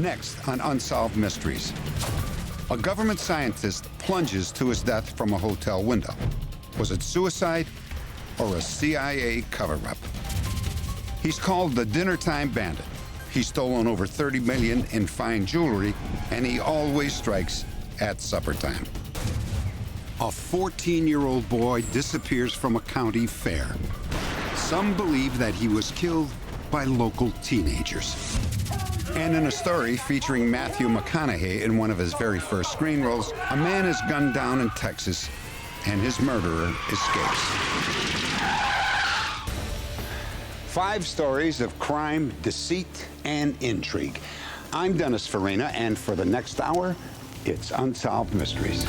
Next on Unsolved Mysteries, a government scientist plunges to his death from a hotel window. Was it suicide or a CIA cover-up? He's called the Dinnertime Bandit. He's stolen over $30 million in fine jewelry, and he always strikes at supper time. A 14-year-old boy disappears from a county fair. Some believe that he was killed by local teenagers. And in a story featuring Matthew McConaughey in one of his very first screen roles, a man is gunned down in Texas, and his murderer escapes. 5 stories of crime, deceit, and intrigue. I'm Dennis Farina, and for the next hour, it's Unsolved Mysteries.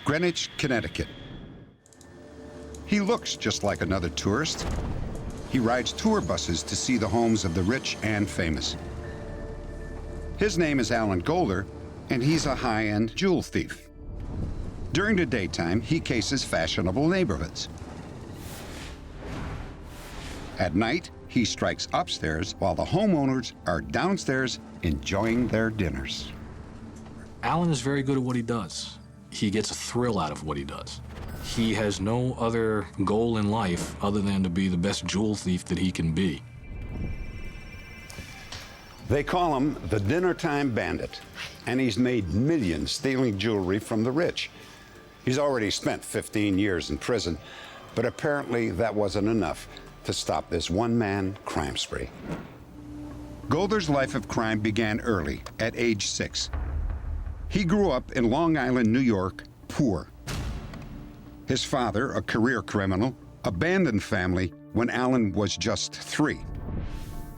Greenwich, Connecticut. He looks just like another tourist. He rides tour buses to see the homes of the rich and famous. His name is Alan Golder, and he's a high-end jewel thief. During the daytime, he cases fashionable neighborhoods. At night, he strikes upstairs while the homeowners are downstairs enjoying their dinners. Alan is very good at what he does. He gets a thrill out of what he does. He has no other goal in life other than to be the best jewel thief that he can be. They call him the Dinnertime Bandit, and he's made millions stealing jewelry from the rich. He's already spent 15 years in prison, but apparently that wasn't enough to stop this one-man crime spree. Golder's life of crime began early, at age 6. He grew up in Long Island, New York, poor. His father, a career criminal, abandoned family when Alan was just 3.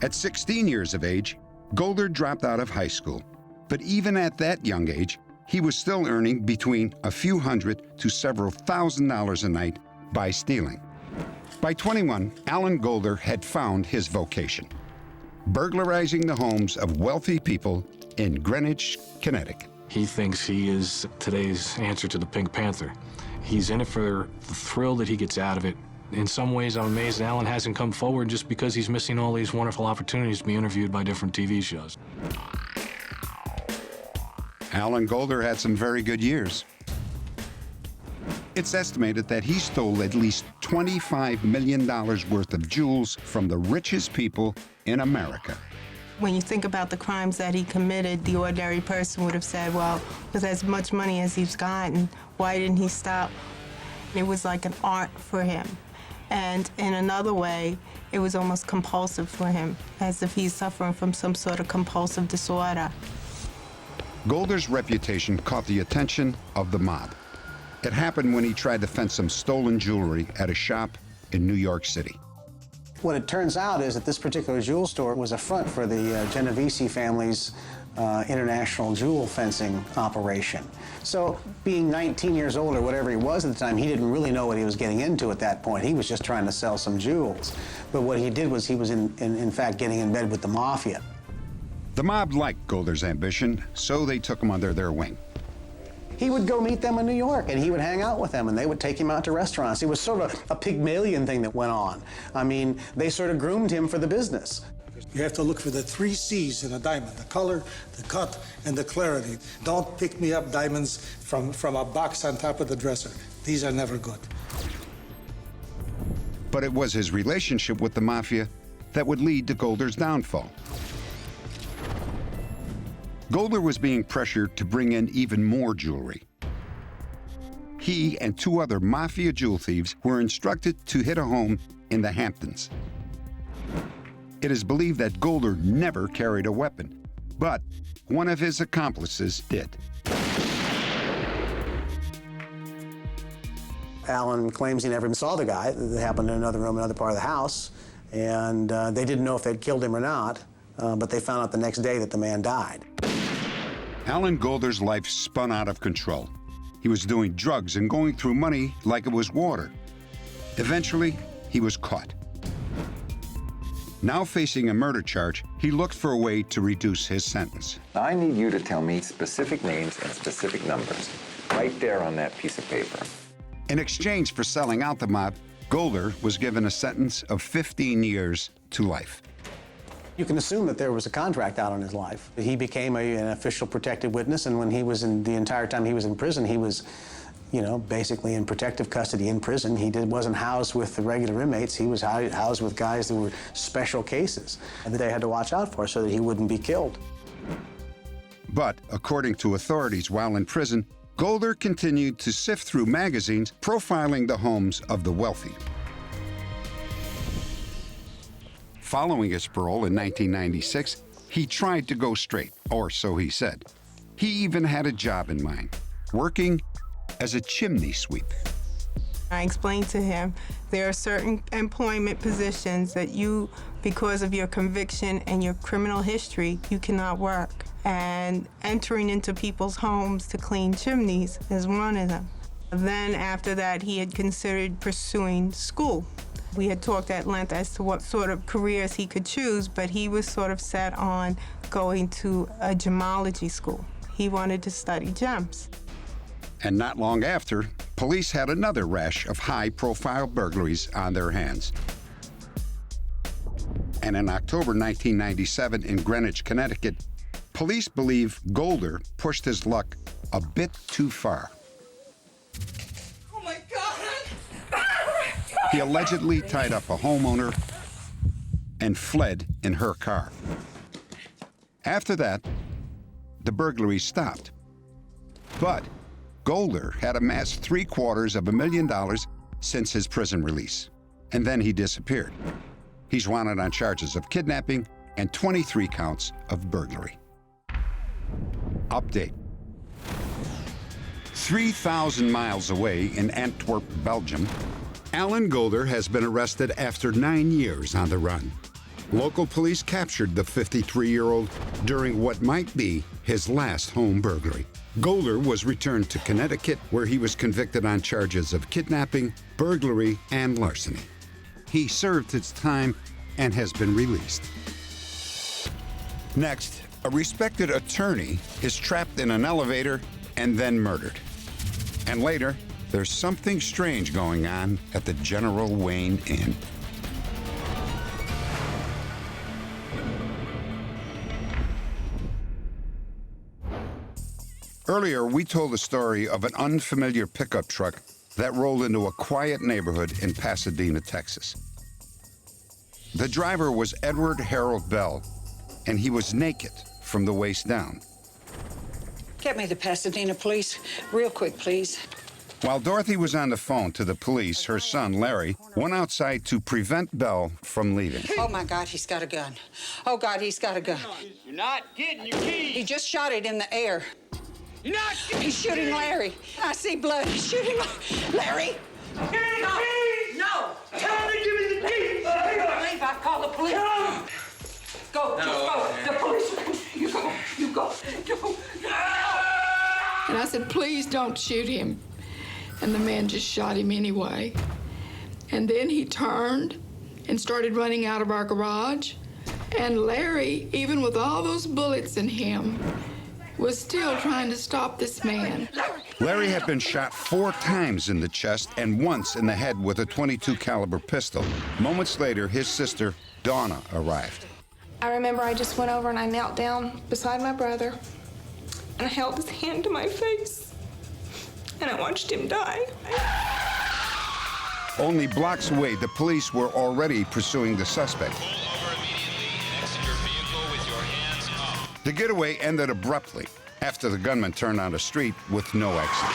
At 16 years of age, Golder dropped out of high school. But even at that young age, he was still earning between a few hundred to several $1,000s a night by stealing. By 21, Alan Golder had found his vocation: burglarizing the homes of wealthy people in Greenwich, Connecticut. He thinks he is today's answer to the Pink Panther. He's in it for the thrill that he gets out of it. In some ways, I'm amazed Alan hasn't come forward just because he's missing all these wonderful opportunities to be interviewed by different TV shows. Alan Golder had some very good years. It's estimated that he stole at least $25 million worth of jewels from the richest people in America. When you think about the crimes that he committed, the ordinary person would have said, well, with as much money as he's gotten, why didn't he stop? It was like an art for him. And in another way, it was almost compulsive for him, as if he's suffering from some sort of compulsive disorder. Golder's reputation caught the attention of the mob. It happened when he tried to fence some stolen jewelry at a shop in New York City. What it turns out is that this particular jewel store was a front for the Genovese family's international jewel fencing operation. So being 19 years old or whatever he was at the time, he didn't really know what he was getting into at that point. He was just trying to sell some jewels. But what he did was he was in fact getting in bed with the mafia. The mob liked Golder's ambition, so they took him under their wing. He would go meet them in New York, and he would hang out with them, and they would take him out to restaurants. It was sort of a Pygmalion thing that went on. I mean, they sort of groomed him for the business. You have to look for the 3 C's in a diamond: the color, the cut, and the clarity. Don't pick me up diamonds from a box on top of the dresser. These are never good. But it was his relationship with the mafia that would lead to Golder's downfall. Golder was being pressured to bring in even more jewelry. He and 2 other mafia jewel thieves were instructed to hit a home in the Hamptons. It is believed that Golder never carried a weapon, but one of his accomplices did. Alan claims he never even saw the guy. It happened in another room, another part of the house, and they didn't know if they'd killed him or not, but they found out the next day that the man died. Alan Golder's life spun out of control. He was doing drugs and going through money like it was water. Eventually, he was caught. Now facing a murder charge, he looked for a way to reduce his sentence. I need you to tell me specific names and specific numbers, right there on that piece of paper. In exchange for selling out the mob, Golder was given a sentence of 15 years to life. You can assume that there was a contract out on his life. He became an official protected witness, and when he was the entire time he was in prison, he was, basically in protective custody in prison. He wasn't housed with the regular inmates. He was housed with guys that were special cases that they had to watch out for so that he wouldn't be killed. But according to authorities while in prison, Golder continued to sift through magazines profiling the homes of the wealthy. Following his parole in 1996, he tried to go straight, or so he said. He even had a job in mind, working as a chimney sweep. I explained to him there are certain employment positions that you, because of your conviction and your criminal history, you cannot work. And entering into people's homes to clean chimneys is one of them. Then after that, he had considered pursuing school. We had talked at length as to what sort of careers he could choose, but he was sort of set on going to a gemology school. He wanted to study gems. And not long after, police had another rash of high-profile burglaries on their hands. And in October 1997 in Greenwich, Connecticut, police believe Golder pushed his luck a bit too far. Oh my God! He allegedly tied up a homeowner and fled in her car. After that, the burglary stopped. But Golder had amassed $750,000 since his prison release, and then he disappeared. He's wanted on charges of kidnapping and 23 counts of burglary. Update. 3,000 miles away in Antwerp, Belgium, Alan Golder has been arrested after 9 years on the run. Local police captured the 53-year-old during what might be his last home burglary. Golder was returned to Connecticut, where he was convicted on charges of kidnapping, burglary, and larceny. He served his time and has been released. Next, a respected attorney is trapped in an elevator and then murdered. And later, there's something strange going on at the General Wayne Inn. Earlier, we told the story of an unfamiliar pickup truck that rolled into a quiet neighborhood in Pasadena, Texas. The driver was Edward Harold Bell, and he was naked from the waist down. Get me the Pasadena police, real quick, please. While Dorothy was on the phone to the police, her son, Larry, went outside to prevent Bell from leaving. Oh my God, he's got a gun. Oh God, he's got a gun. You're not getting your keys. He just shot it in the air. You're not getting. He's shooting Larry. I see blood. He's shooting Larry. Give me the keys. No. Tell him to give me the keys. Leave. I call the police. Go. Just go. The police. You go. You go. Go. And I said, please don't shoot him. And the man just shot him anyway. And then he turned and started running out of our garage. And Larry, even with all those bullets in him, was still trying to stop this man. Larry had been shot 4 times in the chest and once in the head with a .22 caliber pistol. Moments later, his sister, Donna, arrived. I remember I just went over and I knelt down beside my brother and I held his hand to my face and I watched him die. Only blocks away, the police were already pursuing the suspect. Pull over immediately. Exit your vehicle with your hands up. The getaway ended abruptly after the gunman turned on a street with no exit.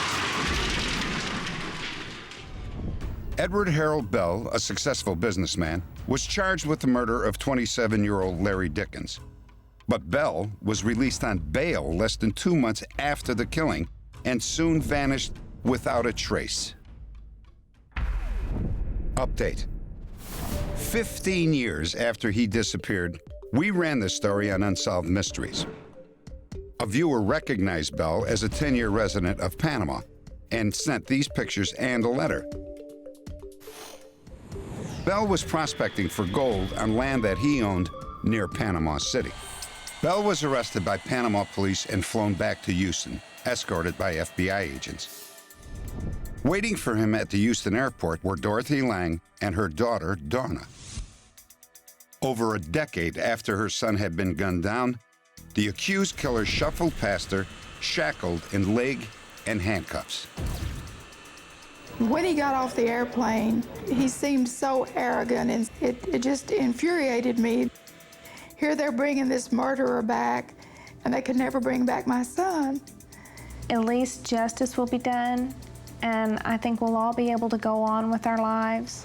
Edward Harold Bell, a successful businessman, was charged with the murder of 27-year-old Larry Dickens. But Bell was released on bail less than 2 months after the killing and soon vanished without a trace. Update. 15 years after he disappeared, we ran this story on Unsolved Mysteries. A viewer recognized Bell as a 10-year resident of Panama and sent these pictures and a letter. Bell was prospecting for gold on land that he owned near Panama City. Bell was arrested by Panama police and flown back to Houston, escorted by FBI agents. Waiting for him at the Houston airport were Dorothy Lang and her daughter, Donna. Over a decade after her son had been gunned down, the accused killer shuffled past her, shackled in leg and handcuffs. When he got off the airplane, he seemed so arrogant, and it just infuriated me. Here they're bringing this murderer back, and they could never bring back my son. At least justice will be done, and I think we'll all be able to go on with our lives.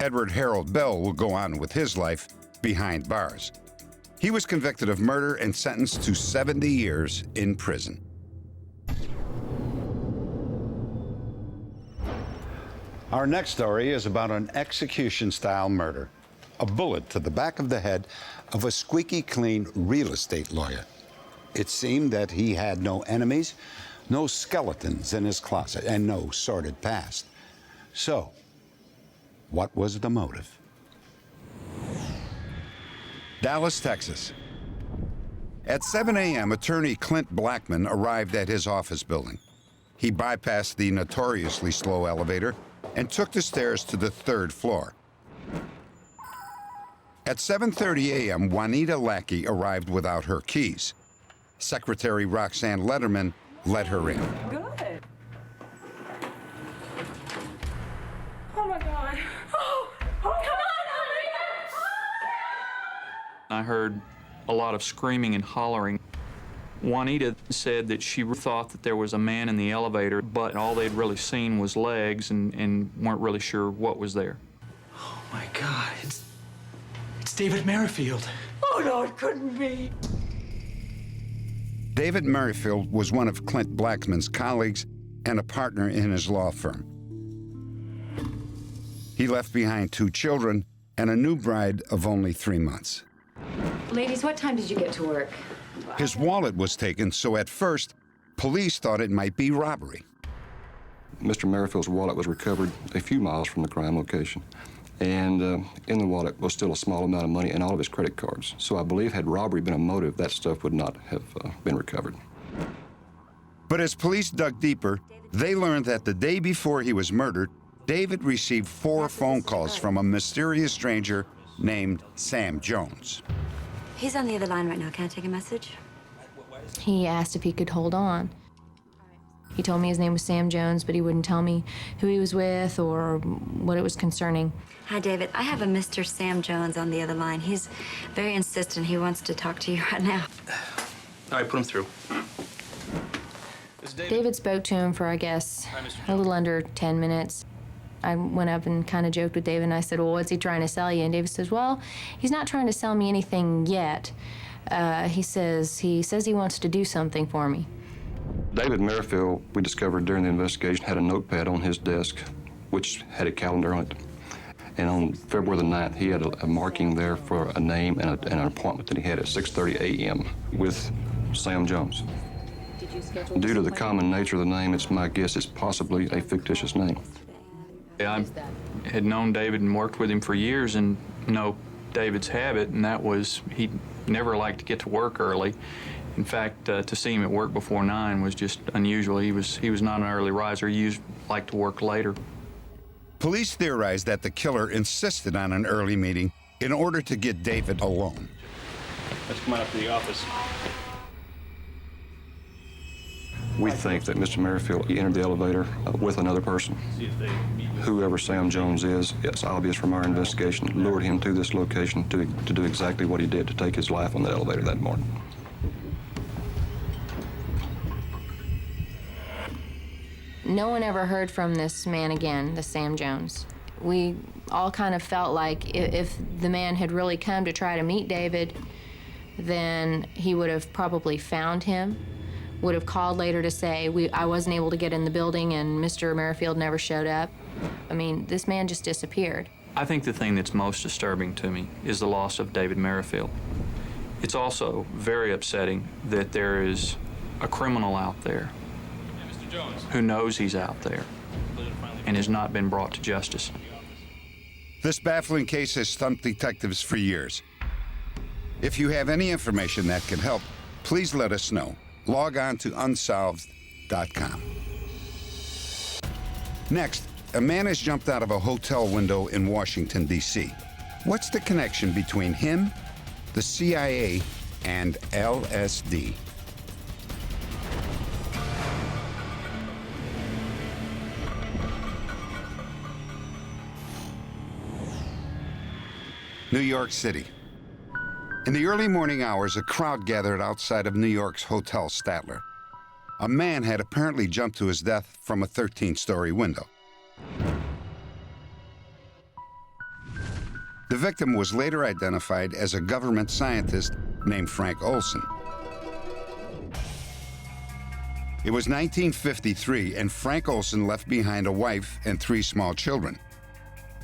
Edward Harold Bell will go on with his life behind bars. He was convicted of murder and sentenced to 70 years in prison. Our next story is about an execution-style murder. A bullet to the back of the head of a squeaky clean real estate lawyer. It seemed that he had no enemies, no skeletons in his closet, and no sordid past. So, what was the motive? Dallas, Texas. At 7 a.m., attorney Clint Blackman arrived at his office building. He bypassed the notoriously slow elevator and took the stairs to the 3rd floor. At 7:30 a.m., Juanita Lackey arrived without her keys. Secretary Roxanne Letterman let her in. Good. Oh my God. Oh, come on, I heard a lot of screaming and hollering. Juanita said that she thought that there was a man in the elevator, but all they'd really seen was legs and weren't really sure what was there. Oh my God, it's David Merrifield. Oh no, it couldn't be. David Merrifield was one of Clint Blackman's colleagues and a partner in his law firm. He left behind 2 children and a new bride of only 3 months. Ladies, what time did you get to work? His wallet was taken, so at first, police thought it might be robbery. Mr. Merrifield's wallet was recovered a few miles from the crime location. And in the wallet was still a small amount of money and all of his credit cards. So I believe had robbery been a motive, that stuff would not have been recovered. But as police dug deeper, they learned that the day before he was murdered, David received 4 phone calls from a mysterious stranger named Sam Jones. He's on the other line right now. Can I take a message? He asked if he could hold on. He told me his name was Sam Jones, but he wouldn't tell me who he was with or what it was concerning. Hi, David. I have a Mr. Sam Jones on the other line. He's very insistent. He wants to talk to you right now. All right, put him through. David spoke to him for, I guess, a little under 10 minutes. I went up and kind of joked with David, and I said, well, what's he trying to sell you? And David says, well, he's not trying to sell me anything yet. He says he wants to do something for me. David Merrifield, we discovered during the investigation, had a notepad on his desk, which had a calendar on it. And on February the 9th, he had a marking there for a name and an appointment that he had at 6:30 a.m. with Sam Jones. Due to the common nature of the name, it's my guess it's possibly a fictitious name. I had known David and worked with him for years and know David's habit, and that was he never liked to get to work early. In fact, to see him at work before 9 was just unusual. He was not an early riser. He liked to work later. Police theorized that the killer insisted on an early meeting in order to get David alone. Let's come on up to the office. We think that Mr. Merrifield entered the elevator with another person. Whoever Sam Jones is, it's obvious from our investigation, lured him to this location to do exactly what he did, to take his life on the elevator that morning. No one ever heard from this man again, the Sam Jones. We all kind of felt like if the man had really come to try to meet David, then he would have probably found him would have called later to say, I wasn't able to get in the building and Mr. Merrifield never showed up. I mean, this man just disappeared. I think the thing that's most disturbing to me is the loss of David Merrifield. It's also very upsetting that there is a criminal out there who knows he's out there and has not been brought to justice. This baffling case has stumped detectives for years. If you have any information that can help, please let us know. Log on to unsolved.com. Next, a man has jumped out of a hotel window in Washington, D.C. What's the connection between him, the CIA, and LSD? New York City. In the early morning hours, a crowd gathered outside of New York's Hotel Statler. A man had apparently jumped to his death from a 13-story window. The victim was later identified as a government scientist named Frank Olson. It was 1953, and Frank Olson left behind a wife and 3 small children.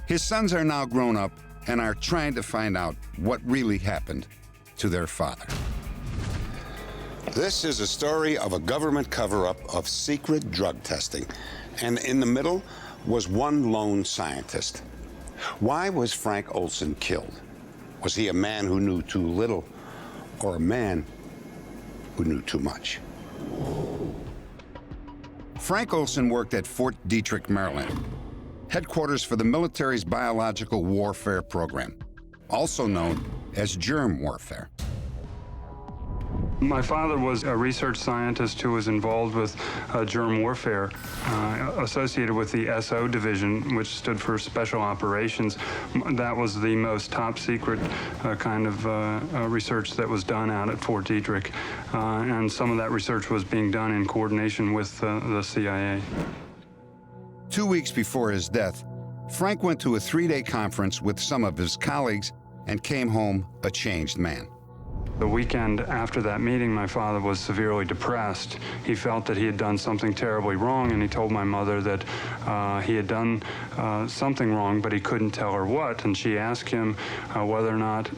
His sons are now grown up and are trying to find out what really happened to their father. This is a story of a government cover-up of secret drug testing, and in the middle was one lone scientist. Why was Frank Olson killed? Was he a man who knew too little, or a man who knew too much? Frank Olson worked at Fort Detrick, Maryland, headquarters for the military's biological warfare program, also known as germ warfare. My father was a research scientist who was involved with germ warfare, associated with the SO division, which stood for Special Operations. That was the most top secret kind of research that was done out at Fort Detrick. And some of that research was being done in coordination with the CIA. 2 weeks before his death, Frank went to a 3-day conference with some of his colleagues and came home a changed man. The weekend after that meeting, my father was severely depressed. He felt that he had done something terribly wrong, and he told my mother that he had done something wrong, but he couldn't tell her what. And she asked him whether or not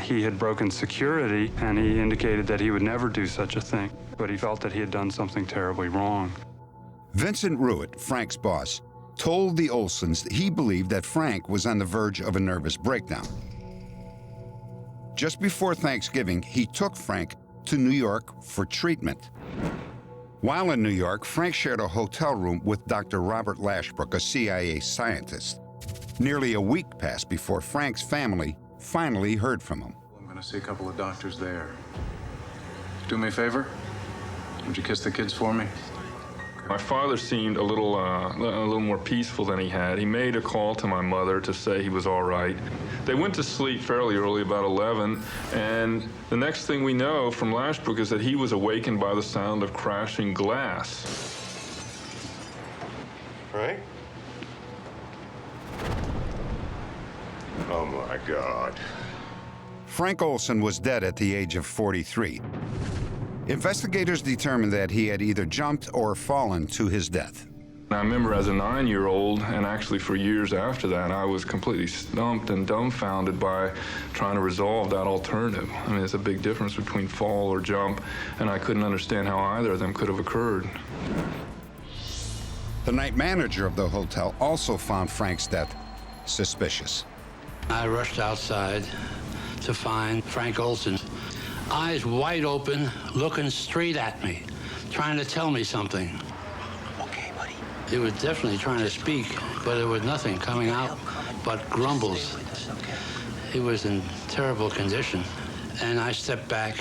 he had broken security, and he indicated that he would never do such a thing. But he felt that he had done something terribly wrong. Vincent Ruitt, Frank's boss, told the Olsons that he believed that Frank was on the verge of a nervous breakdown. Just before Thanksgiving, he took Frank to New York for treatment. While in New York, Frank shared a hotel room with Dr. Robert Lashbrook, a CIA scientist. Nearly a week passed before Frank's family finally heard from him. I'm going to see a couple of doctors there. Do me a favor? Would you kiss the kids for me? My father seemed a little more peaceful than he had. He made a call to my mother to say he was all right. They went to sleep fairly early, about 11, and the next thing we know from Lashbrook is that he was awakened by the sound of crashing glass. Right? Oh my God. Frank Olson was dead at the age of 43. Investigators determined that he had either jumped or fallen to his death. I remember as a 9-year-old, and actually for years after that, I was completely stumped and dumbfounded by trying to resolve that alternative. I mean, it's a big difference between fall or jump, and I couldn't understand how either of them could have occurred. The night manager of the hotel also found Frank's death suspicious. I rushed outside to find Frank Olson, eyes wide open, looking straight at me, trying to tell me something. Okay, buddy. He was definitely trying to speak, but there was nothing coming out but grumbles. He was in terrible condition. And I stepped back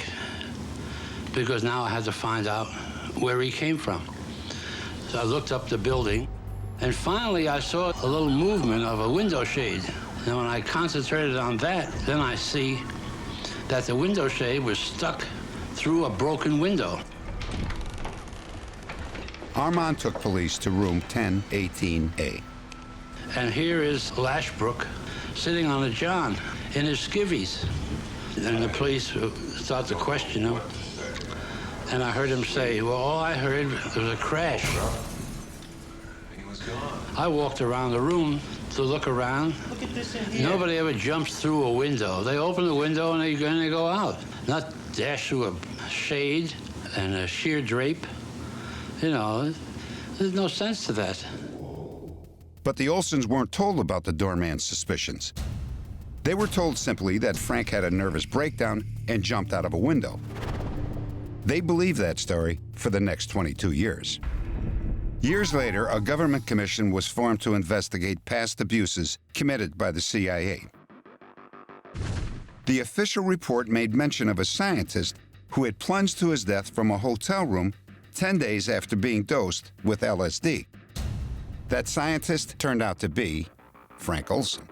because now I had to find out where he came from. So I looked up the building, and finally I saw a little movement of a window shade. And when I concentrated on that, then I see that the window shade was stuck through a broken window. Armand took police to room 1018A. And here is Lashbrook sitting on a john in his skivvies. And the police start to question him. And I heard him say, well, all I heard was a crash. I walked around the room to look around. Look at this in here. Nobody ever jumps through a window. They open the window and they go out. Not dash through a shade and a sheer drape. You know, there's no sense to that. But the Olsons weren't told about the doorman's suspicions. They were told simply that Frank had a nervous breakdown and jumped out of a window. They believed that story for the next 22 years. Years later, a government commission was formed to investigate past abuses committed by the CIA. The official report made mention of a scientist who had plunged to his death from a hotel room 10 days after being dosed with LSD. That scientist turned out to be Frank Olson.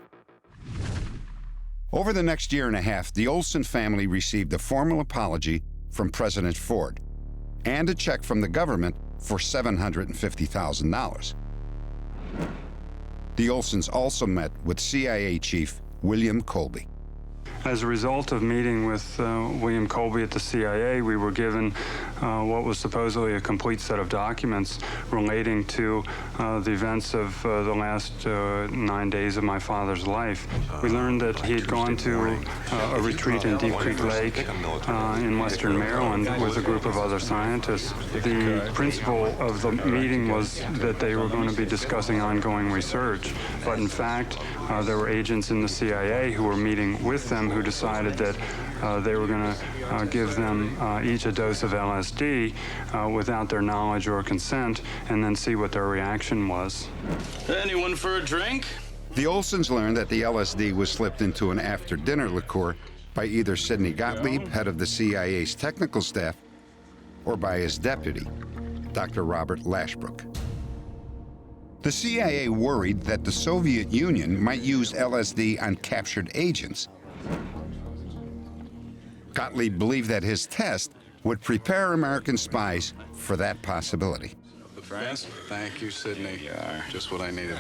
Over the next year and a half, the Olson family received a formal apology from President Ford and a check from the government for $750,000. The Olsons also met with CIA Chief William Colby. As a result of meeting with William Colby at the CIA, we were given what was supposedly a complete set of documents relating to the events of the last 9 days of my father's life. We learned that he had gone to a retreat in Deep Creek Lake in western Maryland with a group of other scientists. The principle of the meeting was that they were going to be discussing ongoing research, but in fact, there were agents in the CIA who were meeting with them who decided that they were going to give them each a dose of LSD without their knowledge or consent, and then see what their reaction was. Anyone for a drink? The Olsons learned that the LSD was slipped into an after-dinner liqueur by either Sidney Gottlieb, head of the CIA's technical staff, or by his deputy, Dr. Robert Lashbrook. The CIA worried that the Soviet Union might use LSD on captured agents. Gottlieb believed that his test would prepare American spies for that possibility. The friends? Thank you, Sidney. Just what I needed.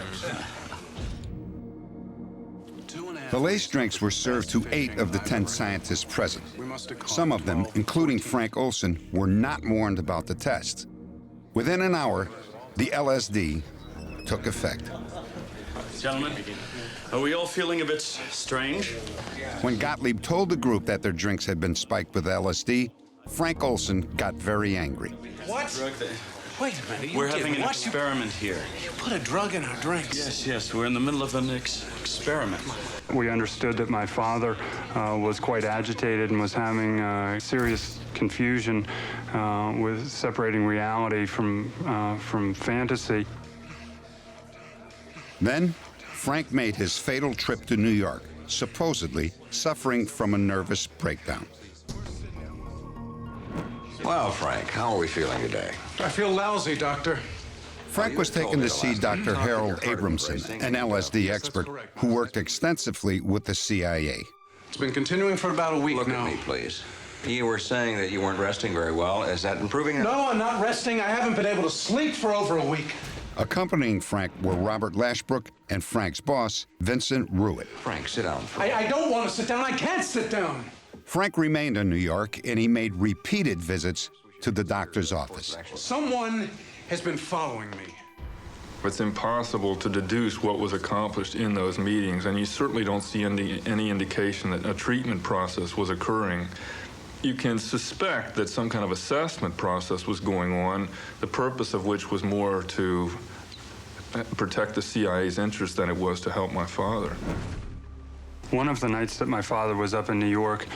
The laced drinks were served to 8 of the 10 scientists present. Some of them, including Frank Olson, were not warned about the tests. Within an hour, the LSD took effect. Gentlemen, are we all feeling a bit strange? When Gottlieb told the group that their drinks had been spiked with LSD, Frank Olson got very angry. What? Wait a minute, We're having an experiment here. You put a drug in our drinks. Yes, we're in the middle of an experiment. We understood that my father was quite agitated and was having serious confusion with separating reality from fantasy. Then, Frank made his fatal trip to New York, supposedly suffering from a nervous breakdown. Well, Frank, how are we feeling today? I feel lousy, Doctor. Frank was taken to see Dr. Harold Abramson, an LSD expert who worked extensively with the CIA. It's been continuing for about a week Look now. at me, please. You were saying that you weren't resting very well. Is that improving? No, I'm not resting. I haven't been able to sleep for over a week. Accompanying Frank were Robert Lashbrook and Frank's boss, Vincent Ruitt. Frank, sit down. I don't want to sit down. I can't sit down. Frank remained in New York, and he made repeated visits to the doctor's office. Someone has been following me. It's impossible to deduce what was accomplished in those meetings, and you certainly don't see any indication that a treatment process was occurring. You can suspect that some kind of assessment process was going on, the purpose of which was more to protect the CIA's interest than it was to help my father. One of the nights that my father was up in New York,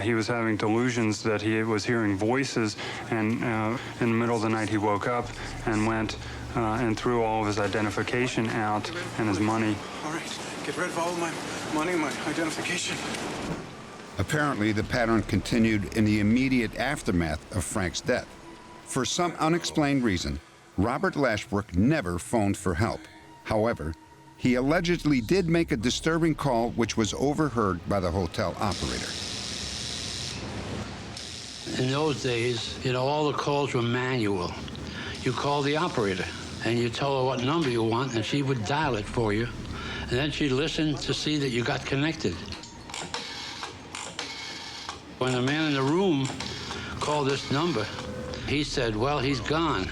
he was having delusions that he was hearing voices, and in the middle of the night he woke up and went and threw all of his identification out and his money. All right, get rid of all of my money, my identification. Apparently, the pattern continued in the immediate aftermath of Frank's death. For some unexplained reason, Robert Lashbrook never phoned for help. However, he allegedly did make a disturbing call which was overheard by the hotel operator. In those days, all the calls were manual. You call the operator, and you tell her what number you want, and she would dial it for you. And then she'd listen to see that you got connected. When the man in the room called this number, He said, well, he's gone.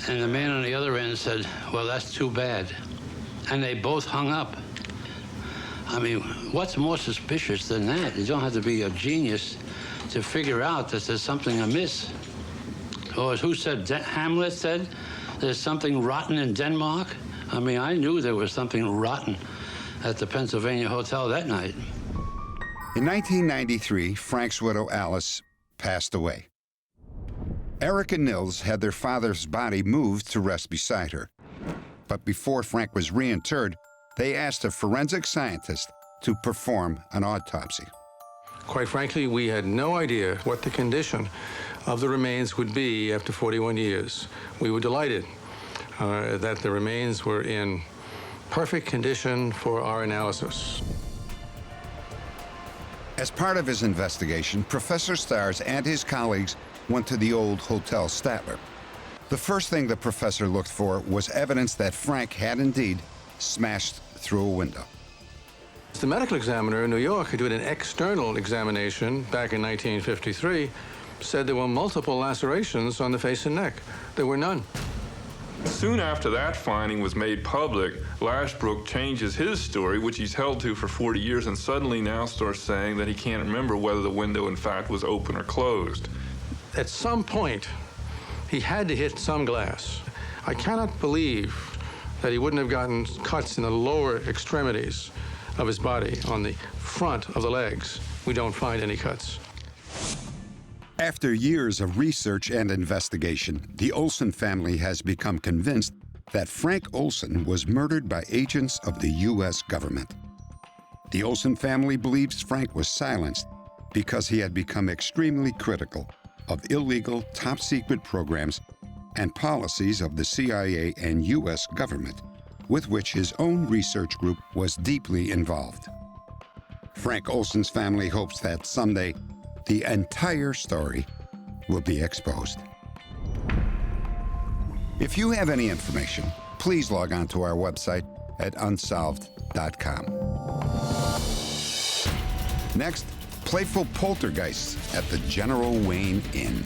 And the man on the other end said, well, that's too bad. And they both hung up. I mean, what's more suspicious than that? You don't have to be a genius to figure out that there's something amiss. Or who said, Hamlet said, there's something rotten in Denmark? I mean, I knew there was something rotten at the Pennsylvania Hotel that night. In 1993, Frank's widow, Alice, passed away. Eric and Nils had their father's body moved to rest beside her. But before Frank was reinterred, they asked a forensic scientist to perform an autopsy. Quite frankly, we had no idea what the condition of the remains would be after 41 years. We were delighted that the remains were in perfect condition for our analysis. As part of his investigation, Professor Stars and his colleagues went to the old Hotel Statler. The first thing the professor looked for was evidence that Frank had indeed smashed through a window. The medical examiner in New York, who did an external examination back in 1953, said there were multiple lacerations on the face and neck. There were none. Soon after that finding was made public, Lashbrook changes his story, which he's held to for 40 years, and suddenly now starts saying that he can't remember whether the window, in fact, was open or closed. At some point, he had to hit some glass. I cannot believe that he wouldn't have gotten cuts in the lower extremities of his body. On the front of the legs, we don't find any cuts. After years of research and investigation, the Olson family has become convinced that Frank Olson was murdered by agents of the U.S. government. The Olson family believes Frank was silenced because he had become extremely critical of illegal top-secret programs and policies of the CIA and U.S. government, with which his own research group was deeply involved. Frank Olson's family hopes that someday the entire story will be exposed. If you have any information, please log on to our website at unsolved.com. Next, Playful Poltergeists at the General Wayne Inn.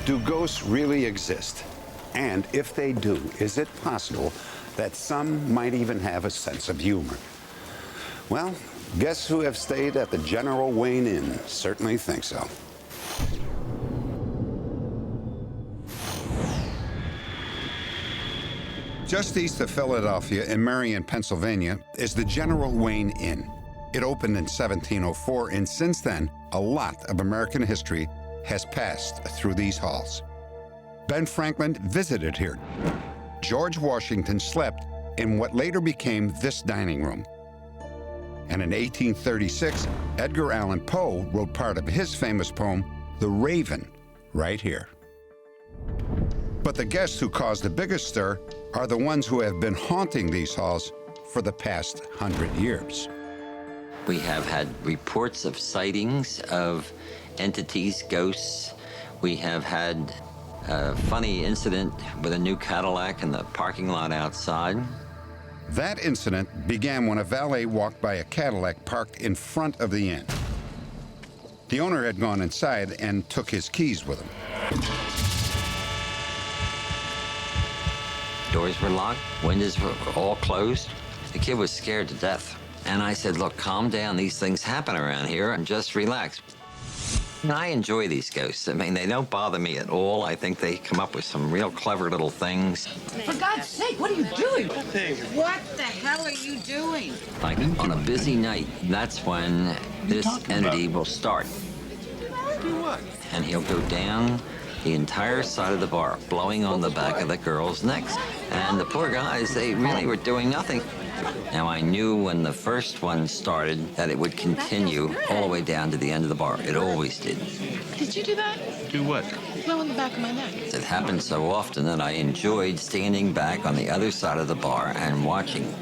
Do ghosts really exist? And if they do, is it possible that some might even have a sense of humor? Well, guests who have stayed at the General Wayne Inn certainly think so. Just east of Philadelphia in Marion, Pennsylvania, is the General Wayne Inn. It opened in 1704, and since then, a lot of American history has passed through these halls. Ben Franklin visited here. George Washington slept in what later became this dining room. And in 1836, Edgar Allan Poe wrote part of his famous poem, The Raven, right here. But the guests who caused the biggest stir are the ones who have been haunting these halls for the past 100 years. We have had reports of sightings of entities, ghosts. We have had a funny incident with a new Cadillac in the parking lot outside. That incident began when a valet walked by a Cadillac parked in front of the inn. The owner had gone inside and took his keys with him. Doors were locked, windows were all closed. The kid was scared to death. And I said, look, calm down. These things happen around here, and just relax. And I enjoy these ghosts. I mean, they don't bother me at all. I think they come up with some real clever little things. For God's sake, what are you doing? What the hell are you doing? Like on a busy night, that's when this entity will start. Do what? And he'll go down the entire side of the bar, blowing on the back of the girls' necks. And the poor guys, they really were doing nothing. Now, I knew when the first one started that it would continue all the way down to the end of the bar. It always did. Did you do that? Do what? Blow on the back of my neck. It happened so often that I enjoyed standing back on the other side of the bar and watching.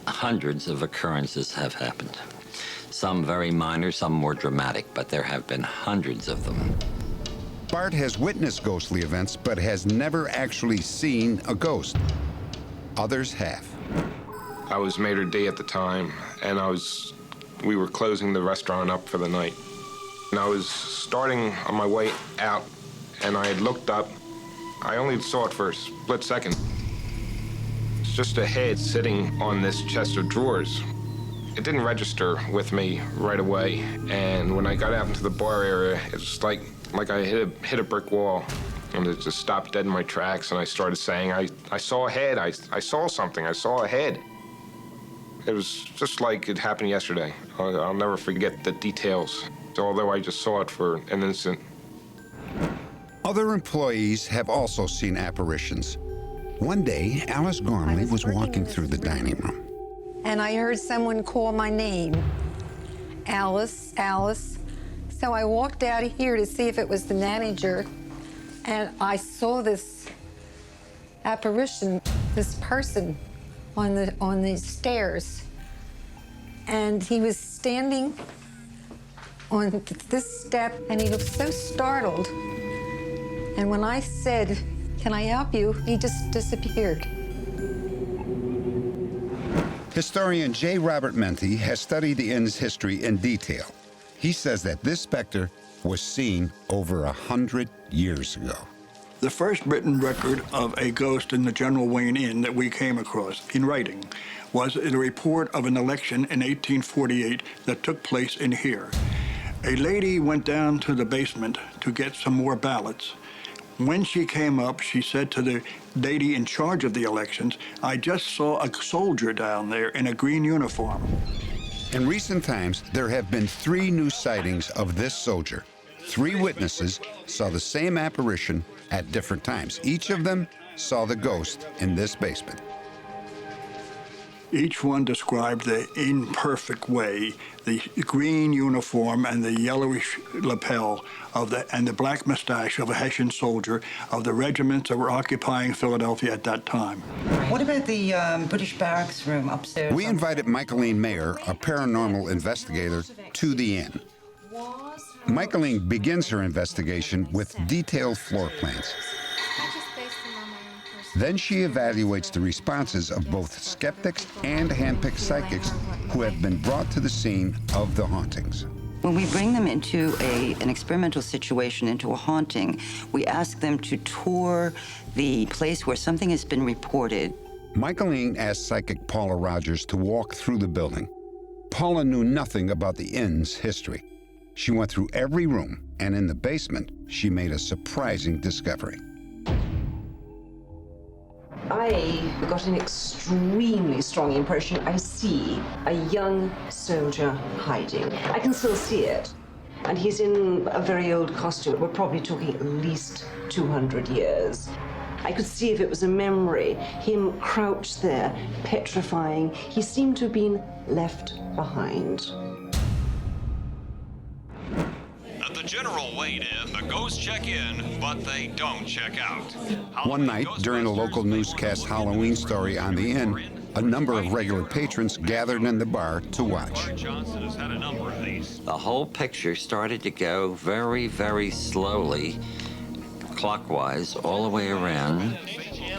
Hundreds of occurrences have happened. Some very minor, some more dramatic, but there have been hundreds of them. Bart has witnessed ghostly events, but has never actually seen a ghost. Others have. I was maitre d' at the time, and we were closing the restaurant up for the night. And I was starting on my way out, and I had looked up. I only saw it for a split second. It's just a head sitting on this chest of drawers. It didn't register with me right away, and when I got out into the bar area, it was like I hit a brick wall, and it just stopped dead in my tracks, and I started saying, I saw a head, I saw something, I saw a head. It was just like it happened yesterday. I'll never forget the details, although I just saw it for an instant. Other employees have also seen apparitions. One day, Alice Gormley was walking through the dining room. And I heard someone call my name, Alice, Alice. So I walked out of here to see if it was the manager, and I saw this apparition, this person on the stairs. And he was standing on this step, and he looked so startled. And when I said, "Can I help you?" he just disappeared. Historian J. Robert Menthe has studied the inn's history in detail. He says that this specter was seen over 100 years ago. The first written record of a ghost in the General Wayne Inn that we came across in writing was the report of an election in 1848 that took place in here. A lady went down to the basement to get some more ballots. When she came up, she said to the lady in charge of the elections, "I just saw a soldier down there in a green uniform." In recent times, there have been 3 new sightings of this soldier. 3 witnesses saw the same apparition at different times. Each of them saw the ghost in this basement. Each one described the imperfect way, the green uniform and the yellowish lapel and the black mustache of a Hessian soldier of the regiments that were occupying Philadelphia at that time. What about the British barracks room upstairs? We invited Michaeline Mayer, a paranormal investigator, to the inn. Michaeline begins her investigation with detailed floor plans. Then she evaluates the responses of both skeptics and handpicked psychics who have been brought to the scene of the hauntings. When we bring them into an experimental situation, into a haunting, we ask them to tour the place where something has been reported. Michaeline asked psychic Paula Rogers to walk through the building. Paula knew nothing about the inn's history. She went through every room, and in the basement, she made a surprising discovery. I got an extremely strong impression. I see a young soldier hiding. I can still see it. And he's in a very old costume. We're probably talking at least 200 years. I could see if it was a memory, him crouched there, petrifying. He seemed to have been left behind. At the General Wayne Inn, the ghosts check in, but they don't check out. One night, during a local newscast Halloween story on the inn, a number of regular patrons gathered in the bar to watch. Johnson has had a number of these. The whole picture started to go very, very slowly, clockwise, all the way around,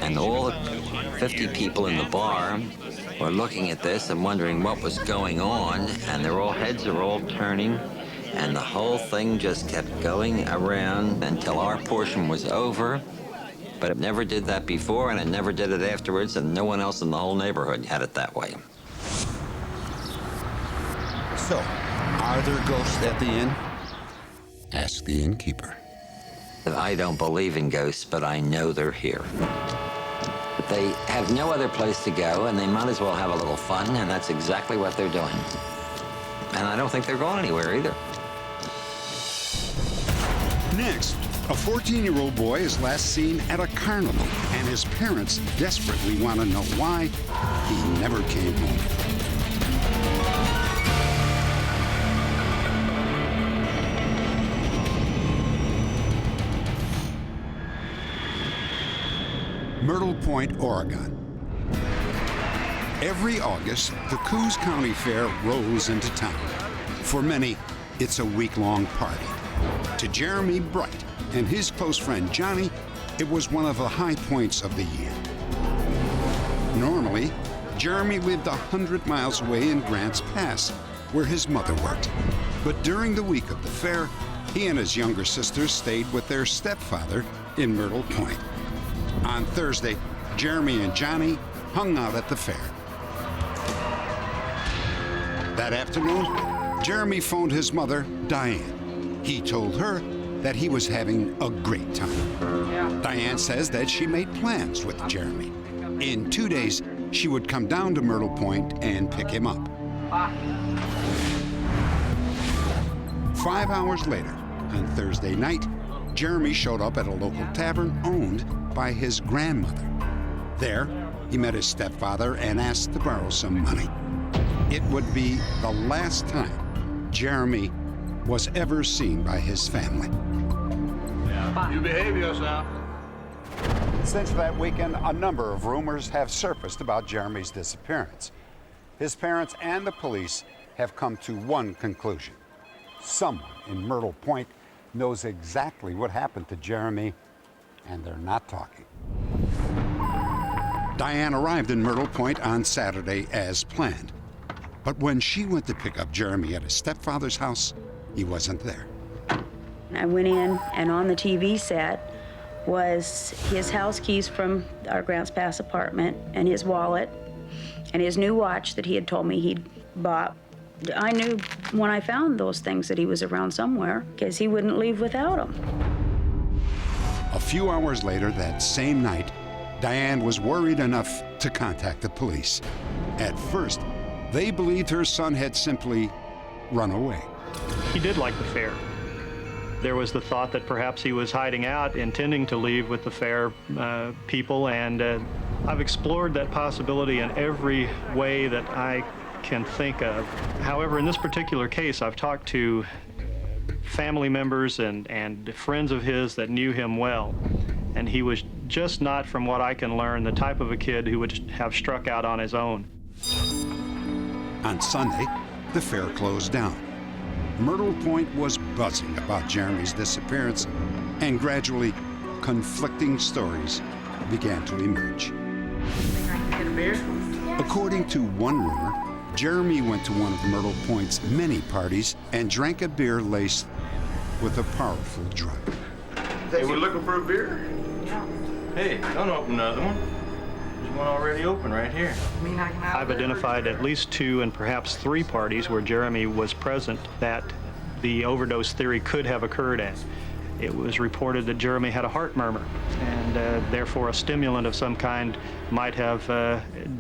and all the 50 people in the bar were looking at this and wondering what was going on, and heads are all turning. And the whole thing just kept going around until our portion was over. But it never did that before, and it never did it afterwards, and no one else in the whole neighborhood had it that way. So, are there ghosts at the inn? Ask the innkeeper. I don't believe in ghosts, but I know they're here. But they have no other place to go, and they might as well have a little fun, and that's exactly what they're doing. And I don't think they're going anywhere either. Next, a 14-year-old boy is last seen at a carnival, and his parents desperately want to know why he never came home. Myrtle Point, Oregon. Every August, the Coos County Fair rolls into town. For many, it's a week-long party. To Jeremy Bright and his close friend Johnny, it was one of the high points of the year. Normally, Jeremy lived 100 miles away in Grants Pass, where his mother worked. But during the week of the fair, he and his younger sister stayed with their stepfather in Myrtle Point. On Thursday, Jeremy and Johnny hung out at the fair. That afternoon, Jeremy phoned his mother, Diane. He told her that he was having a great time. Diane says that she made plans with Jeremy. In 2 days, she would come down to Myrtle Point and pick him up. 5 hours later, on Thursday night, Jeremy showed up at a local tavern owned by his grandmother. There, he met his stepfather and asked to borrow some money. It would be the last time Jeremy was ever seen by his family. You behave yourself. Since that weekend, a number of rumors have surfaced about Jeremy's disappearance. His parents and the police have come to one conclusion. Someone in Myrtle Point knows exactly what happened to Jeremy, and they're not talking. Diane arrived in Myrtle Point on Saturday as planned. But when she went to pick up Jeremy at his stepfather's house, he wasn't there. I went in, and on the TV set was his house keys from our Grants Pass apartment, and his wallet, and his new watch that he had told me he'd bought. I knew when I found those things that he was around somewhere, because he wouldn't leave without them. A few hours later that same night, Diane was worried enough to contact the police. At first, they believed her son had simply run away. He did like the fair. There was the thought that perhaps he was hiding out, intending to leave with the fair people, and I've explored that possibility in every way that I can think of. However, in this particular case, I've talked to family members and friends of his that knew him well, and he was just not, from what I can learn, the type of a kid who would have struck out on his own. On Sunday, the fair closed down. Myrtle Point was buzzing about Jeremy's disappearance, and gradually, conflicting stories began to emerge. Get a beer? According to one rumor, Jeremy went to one of Myrtle Point's many parties and drank a beer laced with a powerful drug. Hey, we're looking for a beer? Yeah. Hey, don't open another one. There's one already open right here. I've identified at least 2 and perhaps 3 parties where Jeremy was present that the overdose theory could have occurred at. It was reported that Jeremy had a heart murmur, and therefore a stimulant of some kind might have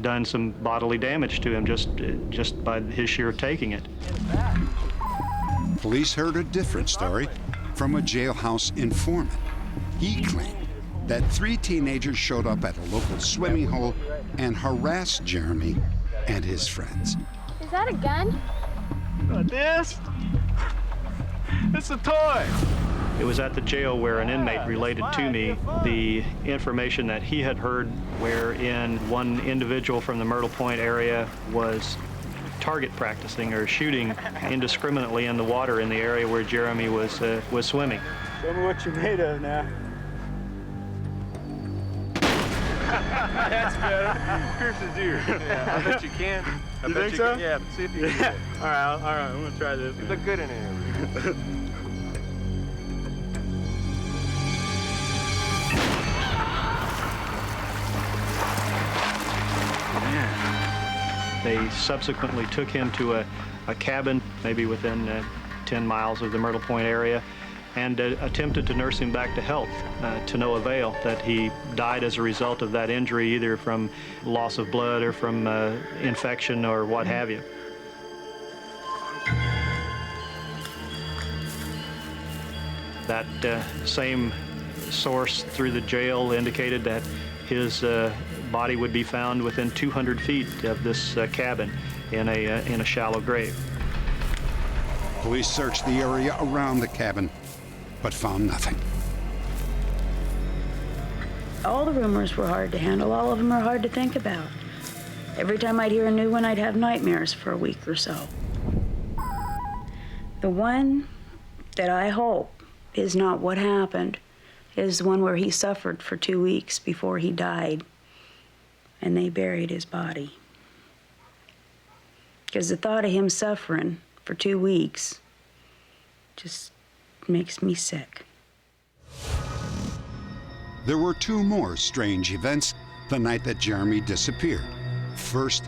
done some bodily damage to him just by his sheer taking it. Police heard a different story from a jailhouse informant. He claimed that 3 teenagers showed up at a local swimming hole and harassed Jeremy and his friends. Is that a gun? This? It's a toy. It was at the jail where an inmate related to me the information that he had heard wherein one individual from the Myrtle Point area was target practicing or shooting indiscriminately in the water in the area where Jeremy was swimming. Show me what you're made of now. That's better. Pierces ear. Yeah, I bet you can. You think so? Yeah, see if you can. Yeah. All right, I'm gonna try this. You look good in here. They subsequently took him to a cabin, maybe within 10 miles of the Myrtle Point area, and attempted to nurse him back to health, to no avail, that he died as a result of that injury, either from loss of blood or from infection or what have you. That same source through the jail indicated that his body would be found within 200 feet of this cabin in a shallow grave. Police searched the area around the cabin, but found nothing. All the rumors were hard to handle. All of them are hard to think about. Every time I'd hear a new one, I'd have nightmares for a week or so. The one that I hope is not what happened is the one where he suffered for 2 weeks before he died, and they buried his body. Because the thought of him suffering for 2 weeks just makes me sick. There were 2 more strange events the night that Jeremy disappeared. First,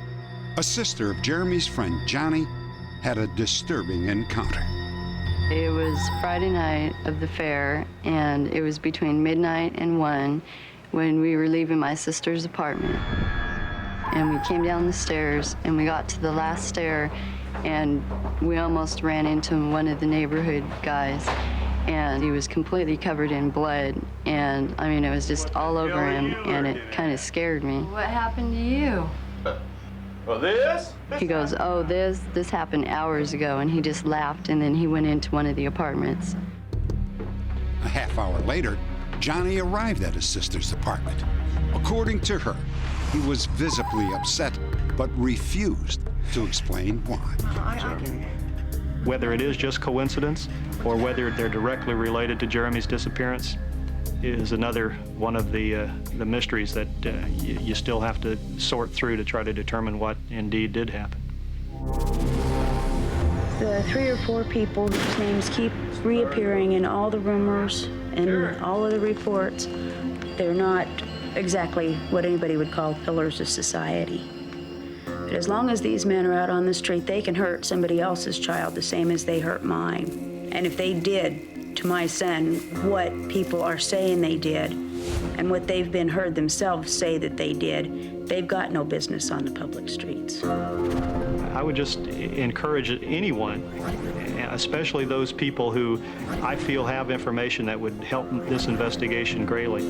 a sister of Jeremy's friend Johnny had a disturbing encounter. It was Friday night of the fair, and it was between midnight and 1 when we were leaving my sister's apartment. And we came down the stairs, and we got to the last stair, and we almost ran into one of the neighborhood guys, and he was completely covered in blood, and I mean, it was just all over him, and it kind of scared me. What happened to you? Well, this? He goes, oh, this happened hours ago, and he just laughed, and then he went into one of the apartments. A half hour later, Johnny arrived at his sister's apartment. According to her, he was visibly upset, but refused to explain why. Whether it is just coincidence or whether they're directly related to Jeremy's disappearance is another one of the mysteries that you still have to sort through to try to determine what indeed did happen. The 3 or 4 people whose names keep reappearing in all the rumors and all of the reports, they're not exactly what anybody would call pillars of society. But as long as these men are out on the street, they can hurt somebody else's child the same as they hurt mine. And if they did to my son what people are saying they did and what they've been heard themselves say that they did, they've got no business on the public streets. I would just encourage anyone, especially those people who I feel have information that would help this investigation greatly,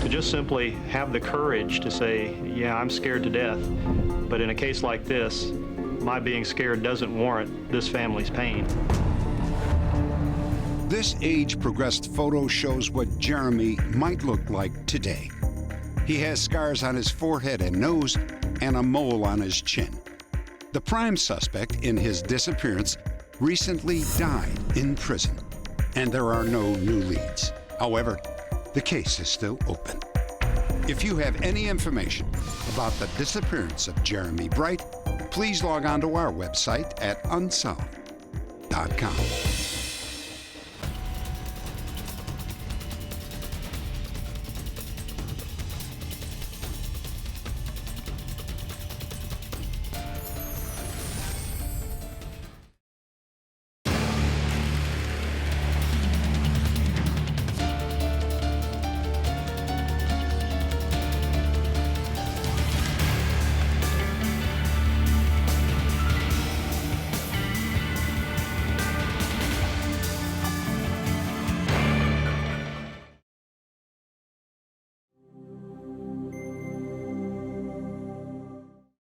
to just simply have the courage to say, yeah, I'm scared to death, but in a case like this, my being scared doesn't warrant this family's pain. This age-progressed photo shows what Jeremy might look like today. He has scars on his forehead and nose and a mole on his chin. The prime suspect in his disappearance recently died in prison, and there are no new leads. However, the case is still open. If you have any information about the disappearance of Jeremy Bright, please log on to our website at unsolved.com.